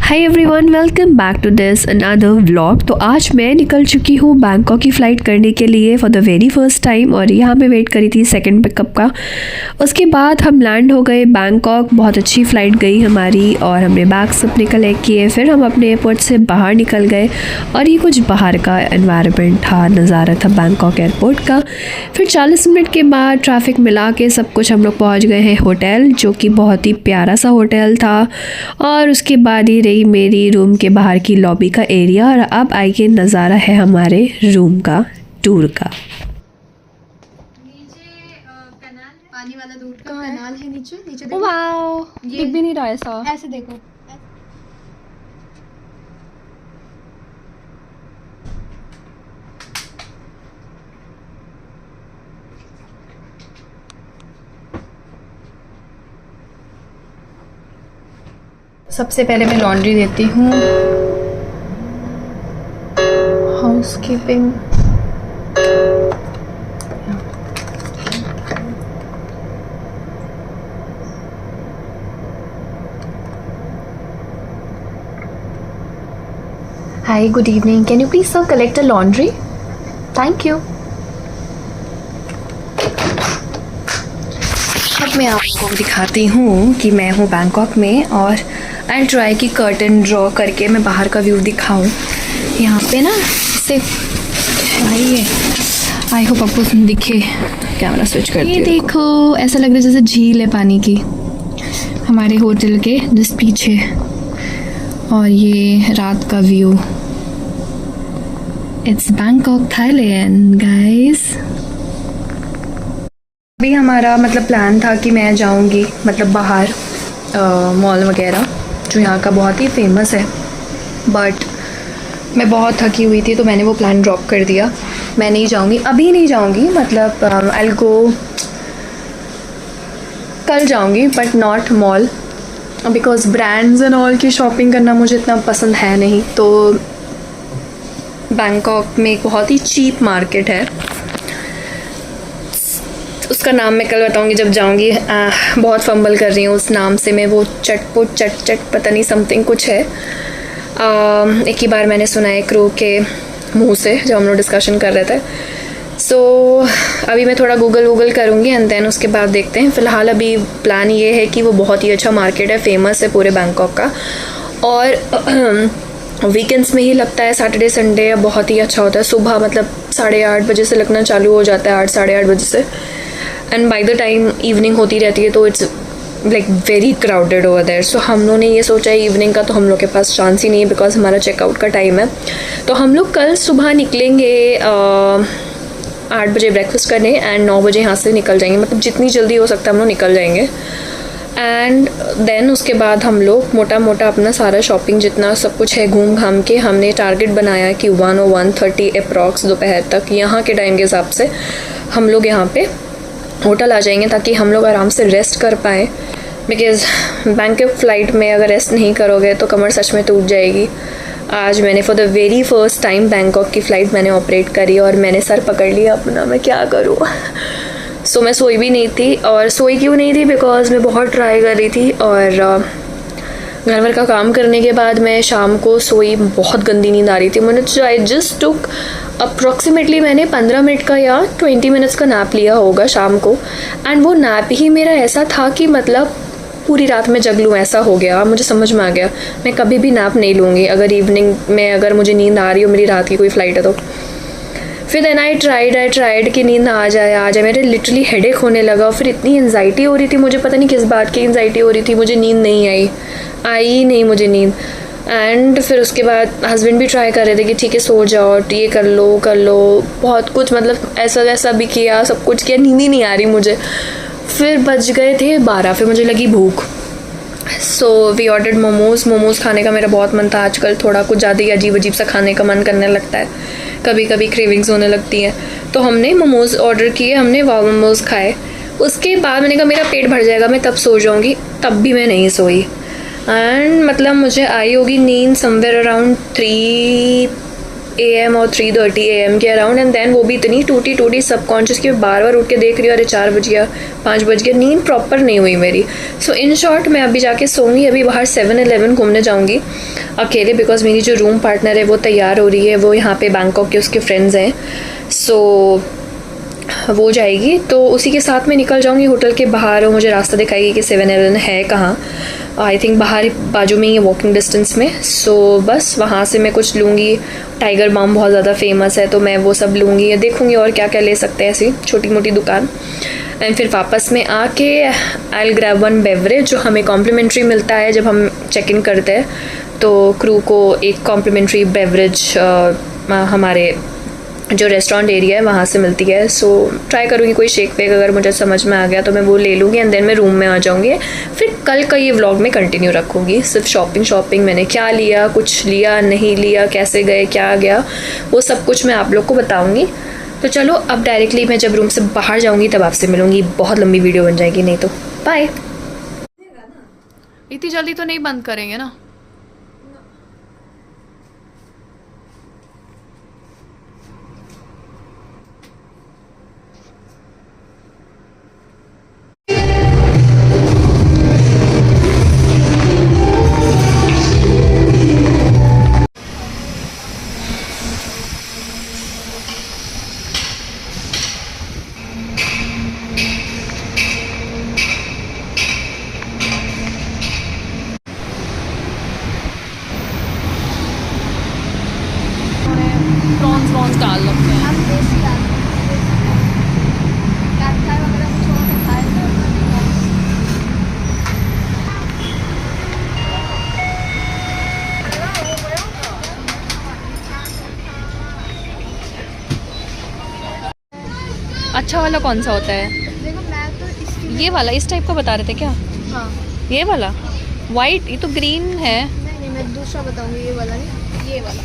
Hi everyone, welcome back to this another vlog. तो आज मैं निकल चुकी हूँ बैंकॉक की फ़्लाइट करने के लिए for the very first time, और यहाँ पे वेट करी थी सेकंड पिकअप का। उसके बाद हम लैंड हो गए बैंकॉक। बहुत अच्छी फ़्लाइट गई हमारी और हमने बैग्स अपने कलेक्ट किए। फिर हम अपने एयरपोर्ट से बाहर निकल गए और ये कुछ बाहर का एनवायरनमेंट था, नज़ारा था बैंकॉक एयरपोर्ट का। फिर 40 मिनट के बाद ट्रैफिक मिला के सब कुछ हम लोग पहुँच गए हैं होटल, जो कि बहुत ही प्यारा सा होटल था। और उसके बाद ही मेरी रूम के बाहर की लॉबी का एरिया, और अब आइए नज़ारा है हमारे रूम का टूर का। पानी वाला दूध का कनाल है नीचे देखो। वाओ, दिख भी नहीं रहा ऐसा। ऐसे देखो। सबसे पहले मैं लॉन्ड्री देती हूँ, housekeeping. Hi, good evening. Can you please sir collect a laundry? Thank you. अब मैं आपको दिखाती हूँ कि मैं हूँ बैंकॉक में, और आई ट्राई की कर्टन ड्रॉ करके मैं बाहर का व्यू दिखाऊँ। यहाँ पे ना सिर्फ आइए, आई होप आपको दिखे। कैमरा स्विच करती हूँ। ये देखो, ऐसा लग रहा है जैसे झील है पानी की हमारे होटल के जस्ट पीछे। और ये रात का view. It's Bangkok Thailand guys. अभी हमारा प्लान था कि मैं जाऊंगी बाहर मॉल वगैरह, जो यहाँ का बहुत ही फेमस है, बट मैं बहुत थकी हुई थी तो मैंने वो प्लान ड्रॉप कर दिया। मैं नहीं जाऊंगी, अभी नहीं जाऊंगी, आई विल गो, कल जाऊंगी, but not mall, because brands and all की शॉपिंग करना मुझे इतना पसंद है नहीं। तो बैंकॉक में एक बहुत ही चीप मार्केट है, उसका नाम मैं कल बताऊंगी जब जाऊंगी। बहुत फंबल कर रही हूँ उस नाम से मैं। वो चटपुट चट पता नहीं समथिंग कुछ है। एक ही बार मैंने सुना है क्रू के मुंह से जब हम लोग डिस्कशन कर रहे थे। सो अभी मैं थोड़ा गूगल करूँगी एंड देन उसके बाद देखते हैं। फ़िलहाल अभी प्लान ये है कि वो बहुत ही अच्छा मार्केट है, फेमस है पूरे बैंकॉक का, और वीकेंड्स में ही लगता है। सैटरडे संडे बहुत ही अच्छा होता है। सुबह 8:30 बजे से लगना चालू हो जाता है, 8-8:30 बजे से, and by the time evening होती रहती है, तो it's like very crowded over there. So हम लोग ने ये सोचा है इवनिंग का तो हम लोग के पास चांस ही नहीं है, बिकॉज हमारा चेकआउट का टाइम है। तो हम लोग कल सुबह निकलेंगे 8 बजे ब्रेकफास्ट करने, एंड 9 बजे यहाँ से निकल जाएंगे। जितनी जल्दी हो सकता है हम लोग निकल जाएंगे। एंड देन उसके बाद हम लोग मोटा मोटा अपना सारा शॉपिंग जितना सब कुछ है घूम घाम के, हमने टारगेट बनाया कि 1 और 1:30 अप्रॉक्स दोपहर तक यहाँ के टाइम के हिसाब से हम लोग यहाँ पे होटल आ जाएंगे, ताकि हम लोग आराम से रेस्ट कर पाएँ। बिकॉज़ बैंकॉक फ़्लाइट में अगर रेस्ट नहीं करोगे तो कमर सच में टूट जाएगी। आज मैंने for the very first time Bangkok की फ़्लाइट मैंने ऑपरेट करी और मैंने सर पकड़ लिया अपना, मैं क्या करूँ। सो मैं सोई भी नहीं थी, और सोई क्यों नहीं थी, बिकॉज़ मैं बहुत ट्राई कर रही थी, और घर भर का काम करने के बाद मैं शाम को सोई, बहुत गंदी नींद आ रही थी। मैंने आई जस्ट टुक अप्रॉक्सीमेटली मैंने 15 मिनट का या 20 मिनट्स का नैप लिया होगा शाम को, एंड वो नैप ही मेरा ऐसा था कि पूरी रात में जग लूँ ऐसा हो गया। मुझे समझ में आ गया मैं कभी भी नैप नहीं लूँगी अगर इवनिंग में अगर मुझे नींद आ रही हो, मेरी रात की कोई फ़्लाइट है तो। फिर देन आई ट्राइड कि नींद आ जाए। मेरे लिटरली हेडेक होने लगा, फिर इतनी एंजाइटी हो रही थी, मुझे पता नहीं किस बात की एंजाइटी हो रही थी, मुझे नींद नहीं आई नहीं मुझे नींद। एंड फिर उसके बाद हस्बैंड भी ट्राई कर रहे थे कि ठीक है सो जाओ, ये कर लो, बहुत कुछ ऐसा भी किया, सब कुछ किया, नींद ही नहीं आ रही मुझे। फिर बज गए थे 12, फिर मुझे लगी भूख। सो वी ऑर्डर्ड मोमोज़ खाने का मेरा बहुत मन था। आजकल थोड़ा कुछ ज़्यादा ही अजीब सा खाने का मन करने लगता है, कभी कभी क्रेविंग्स होने लगती हैं। तो हमने मोमोज़ ऑर्डर किए, हमने वाव मोमोज़ खाए। उसके बाद मैंने कहा मेरा पेट भर जाएगा, मैं तब सो जाऊँगी, तब भी मैं नहीं सोई। एंड मुझे आई होगी नींद समवेयर अराउंड 3 AM और 3:30 AM के अराउंड, एंड देन वो भी इतनी टूटी सबकॉन्शियस कि बार बार उठ के देख रही हूँ, अरे 4 बज गया, 5 बज गया, नींद प्रॉपर नहीं हुई मेरी। सो इन शॉर्ट मैं अभी जाके सोऊंगी, अभी बाहर 7-Eleven घूमने जाऊँगी अकेले, बिकॉज़ मेरी जो रूम पार्टनर है वो तैयार हो रही है, वो यहाँ पे बैंकॉक के उसके फ्रेंड्स हैं, सो वो जाएगी तो उसी के साथ में निकल जाऊँगी। होटल के बाहर वो मुझे रास्ता दिखाएगी कि 7-Eleven है कहाँ, आई थिंक बाहर बाजू में ही है, वॉकिंग डिस्टेंस में। सो बस वहाँ से मैं कुछ लूँगी। टाइगर बाम बहुत ज़्यादा फेमस है तो मैं वो सब लूँगी या देखूँगी और क्या क्या ले सकते हैं, ऐसी छोटी मोटी दुकान। एंड फिर वापस में आके I will grab one beverage, जो हमें कॉम्प्लीमेंट्री मिलता है जब हम चेक इन करते हैं, तो क्रू को एक कॉम्प्लीमेंट्री बेवरेज हमारे जो रेस्टोरेंट एरिया है वहाँ से मिलती है। सो ट्राई करूँगी कोई शेक वेक, अगर मुझे समझ में आ गया तो मैं वो ले लूँगी एंड देन मैं रूम में आ जाऊँगी। फिर कल का ये व्लॉग में कंटिन्यू रखूँगी, सिर्फ शॉपिंग मैंने क्या लिया, कुछ लिया नहीं लिया, कैसे गए, क्या गया, वो सब कुछ मैं आप लोग को बताऊँगी। तो चलो अब डायरेक्टली मैं जब रूम से बाहर जाऊँगी तब आपसे मिलूँगी। बहुत लंबी वीडियो बन जाएगी नहीं तो। बाय। इतनी जल्दी तो नहीं बंद करेंगे ना? प्रॉन्स वॉन्स डाल रखे हैं। अच्छा वाला कौन सा होता है? देखो मैं तो इसकी ये वाला, इस टाइप का बता रहे थे क्या? हाँ ये वाला वाइट, ये तो ग्रीन है। नहीं मैं दूसरा बताऊंगी, ये वाला नहीं, ये वाला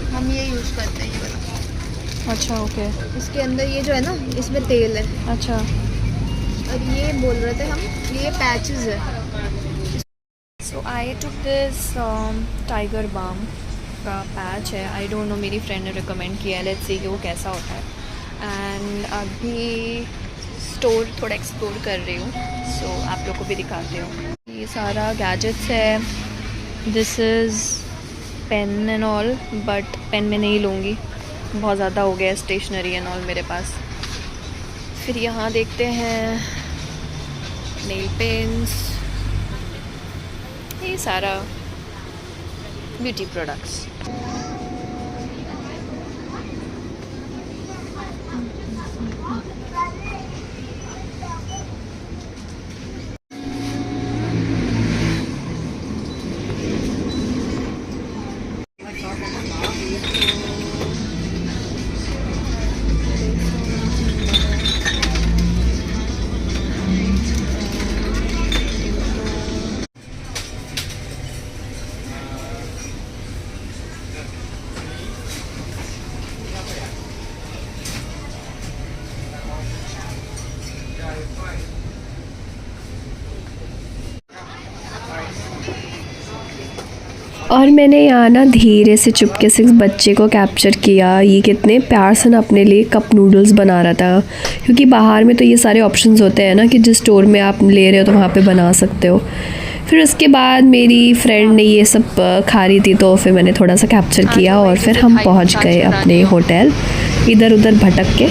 हम ये यूज़ करते हैं, ये वाला। अच्छा ओके। इसके अंदर ये जो है ना, इसमें तेल है, अच्छा और ये बोल रहे थे हम, ये पैचेस है। सो आई टुक दिस टाइगर बाम का पैच है, आई डोंट नो, मेरी फ्रेंड ने रिकमेंड किया है, लेट्स सी कि वो कैसा होता है। एंड अभी स्टोर थोड़ा एक्सप्लोर कर रही हूँ, सो आप लोग को भी दिखाती हूँ। ये सारा गैजेट्स है, this is pen and all, but pen में नहीं लूँगी, बहुत ज़्यादा हो गया स्टेशनरी एंड ऑल मेरे पास। फिर यहाँ देखते हैं नेल पेंस, ये सारा ब्यूटी प्रोडक्ट्स। और मैंने यहाँ ना धीरे से चुपके से इस बच्चे को कैप्चर किया, ये कितने प्यार से ना अपने लिए कप नूडल्स बना रहा था, क्योंकि बाहर में तो ये सारे ऑप्शंस होते हैं ना कि जिस स्टोर में आप ले रहे हो तो वहाँ पे बना सकते हो। फिर उसके बाद मेरी फ्रेंड ने ये सब खा रही थी तो फिर मैंने थोड़ा सा कैप्चर किया और फिर हम पहुँच गए अपने होटल, इधर उधर भटक के।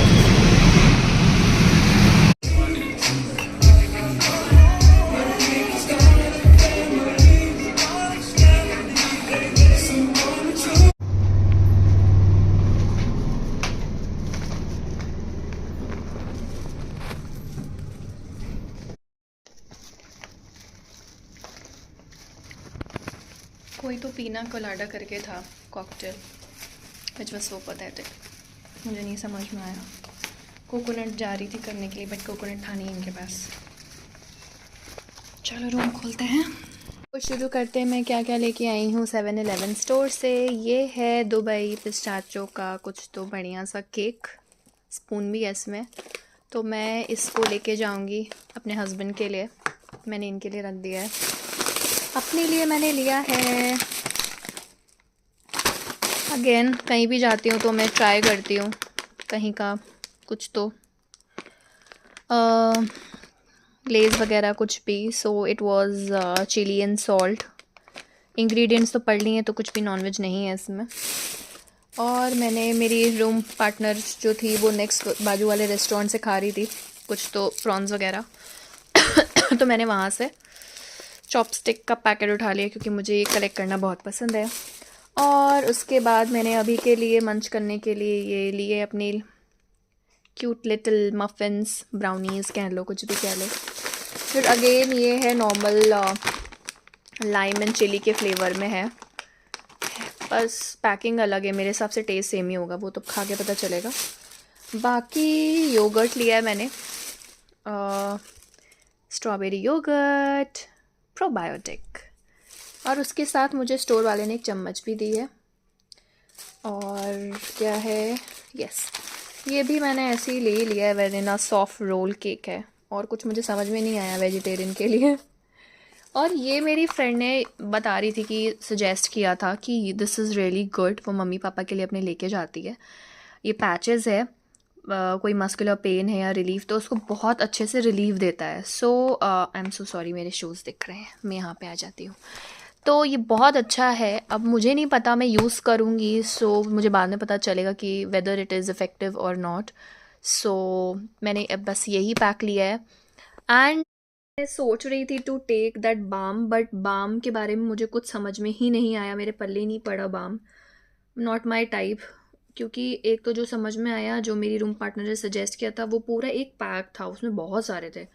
कोई तो पीना कोलाडा करके था cocktail, which was so pathetic, मुझे नहीं समझ में आया। कोकोनट जा रही थी करने के लिए, बट कोकोनट था नहीं इनके पास। चलो रूम खोलते हैं। तो शुरू करते हैं, मैं क्या क्या लेके आई हूँ 7-Eleven स्टोर से। ये है दुबई पिस्ताचो का कुछ तो बढ़िया सा केक, स्पून भी है इसमें, तो मैं इसको लेके जाऊँगी अपने हस्बैंड के लिए, मैंने इनके लिए रख दिया है। अपने लिए मैंने लिया है, अगेन कहीं भी जाती हूँ तो मैं ट्राई करती हूँ कहीं का कुछ तो लेज़ वगैरह कुछ भी। So it was chilli and salt, ingredients तो पढ़ लिए हैं, तो कुछ भी नॉनवेज नहीं है इसमें। और मैंने मेरी रूम पार्टनर जो थी वो नेक्स्ट बाजू वाले रेस्टोरेंट से खा रही थी कुछ तो प्रॉन्स वगैरह तो मैंने वहाँ से चॉपस्टिक का पैकेट उठा लिया क्योंकि मुझे ये कलेक्ट करना बहुत पसंद है। और उसके बाद मैंने अभी के लिए मंच करने के लिए ये लिए अपनी क्यूट लिटिल मफ़िन्स, ब्राउनीज़ कह लो, कुछ भी कह लो। फिर अगेन ये है नॉर्मल लाइम एंड चिली के फ्लेवर में है, बस पैकिंग अलग है, मेरे हिसाब से टेस्ट सेम ही होगा, वो तो खा के पता चलेगा। बाकी योगर्ट लिया है मैंने, स्ट्रॉबेरी योगर्ट प्रोबायोटिक, और उसके साथ मुझे स्टोर वाले ने एक चम्मच भी दी है। और क्या है, यस, ये भी मैंने ऐसे ही ले लिया है, वेनिला सॉफ्ट रोल केक है, और कुछ मुझे समझ में नहीं आया वेजिटेरियन के लिए। और ये मेरी फ्रेंड ने बता रही थी कि सजेस्ट किया था कि दिस इज़ रियली गुड, वो मम्मी पापा के लिए अपने लेके जाती है। ये पैचेस है, कोई मस्कुलर पेन है या रिलीफ, तो उसको बहुत अच्छे से रिलीफ देता है। सो आई एम सो सॉरी, मेरे शूज़ दिख रहे हैं, मैं यहाँ पे आ जाती हूँ। तो ये बहुत अच्छा है। अब मुझे नहीं पता, मैं यूज़ करूँगी, सो मुझे बाद में पता चलेगा कि वेदर इट इज़ इफ़ेक्टिव और नॉट। सो मैंने अब बस यही पैक लिया है। एंड मैं सोच रही थी to take that balm, but balm के बारे में मुझे कुछ समझ में ही नहीं आया, मेरे पल्ले ही नहीं पड़ा बाम, नॉट माई टाइप। क्योंकि एक तो जो समझ में आया, जो मेरी रूम पार्टनर ने सजेस्ट किया था, वो पूरा एक पैक था, उसमें बहुत सारे थे।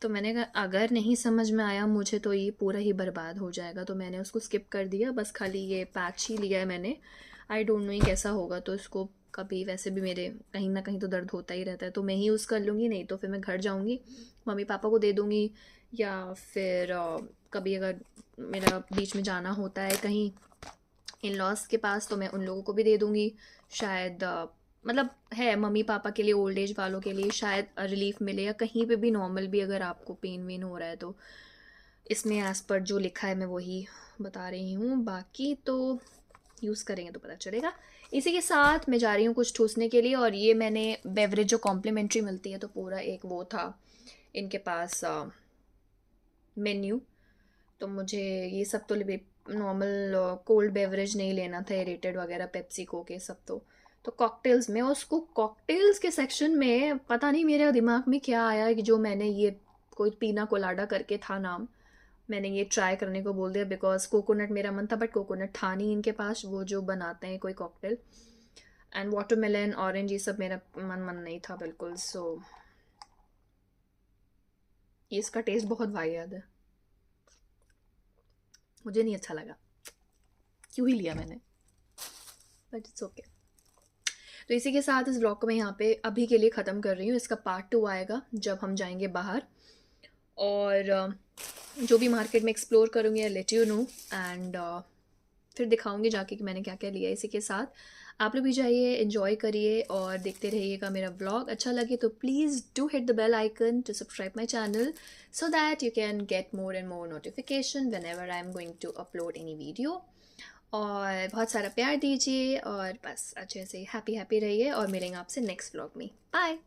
तो मैंने कहा अगर नहीं समझ में आया मुझे तो ये पूरा ही बर्बाद हो जाएगा, तो मैंने उसको स्किप कर दिया, बस खाली ये पैच ही लिया है मैंने। आई डोंट नो ये कैसा होगा, तो इसको कभी, वैसे भी मेरे कहीं ना कहीं तो दर्द होता ही रहता है, तो मैं ही यूज़ कर लूँगी, नहीं तो फिर मैं घर जाऊँगी मम्मी पापा को दे दूँगी, या फिर कभी अगर मेरा बीच में जाना होता है कहीं इन लॉज के पास, तो मैं उन लोगों को भी दे दूँगी। शायद मतलब है मम्मी पापा के लिए, ओल्ड एज वालों के लिए शायद रिलीफ मिले, या कहीं पे भी नॉर्मल भी अगर आपको पेन वेन हो रहा है, तो इसमें एज़ पर जो लिखा है मैं वही बता रही हूँ। बाकी तो यूज़ करेंगे तो पता चलेगा। इसी के साथ मैं जा रही हूँ कुछ ठूसने के लिए, और ये मैंने बेवरेज जो कॉम्प्लीमेंट्री मिलती है, तो पूरा एक वो था इनके पास मेन्यू, तो मुझे ये सब तो नॉर्मल कोल्ड बेवरेज नहीं लेना था, एरेटेड वगैरह, पेप्सी कोक, ये सब तो कॉकटेल्स में, उसको कॉकटेल्स के सेक्शन में पता नहीं मेरे दिमाग में क्या आया कि जो मैंने ये कोई पीना कोलाडा करके था नाम, मैंने ये ट्राई करने को बोल दिया, बिकॉज कोकोनट मेरा मन था, बट कोकोनट था नहीं इनके पास, वो जो बनाते हैं कोई कॉकटेल। एंड वाटरमेलन, ऑरेंज, ये सब मेरा मन नहीं था बिल्कुल। सो इसका टेस्ट बहुत वाहियात है, मुझे नहीं अच्छा लगा, क्यों ही लिया मैंने, बट इट्स ओके। तो इसी के साथ इस ब्लॉग को मैं यहाँ पे अभी के लिए ख़त्म कर रही हूँ। इसका पार्ट 2 आएगा जब हम जाएंगे बाहर, और जो भी मार्केट में एक्सप्लोर करूँगी I let you know, and फिर दिखाऊंगी जाके कि मैंने क्या क्या लिया। इसी के साथ आप लोग भी जाइए, एंजॉय करिए और देखते रहिएगा मेरा ब्लॉग। अच्छा लगे तो please do hit the bell icon to subscribe my channel, so that you can get more and more notification whenever I am going to upload any video. और बहुत सारा प्यार दीजिए, और बस अच्छे से हैप्पी रहिए, और मिलेंगे आपसे नेक्स्ट ब्लॉग में। बाय।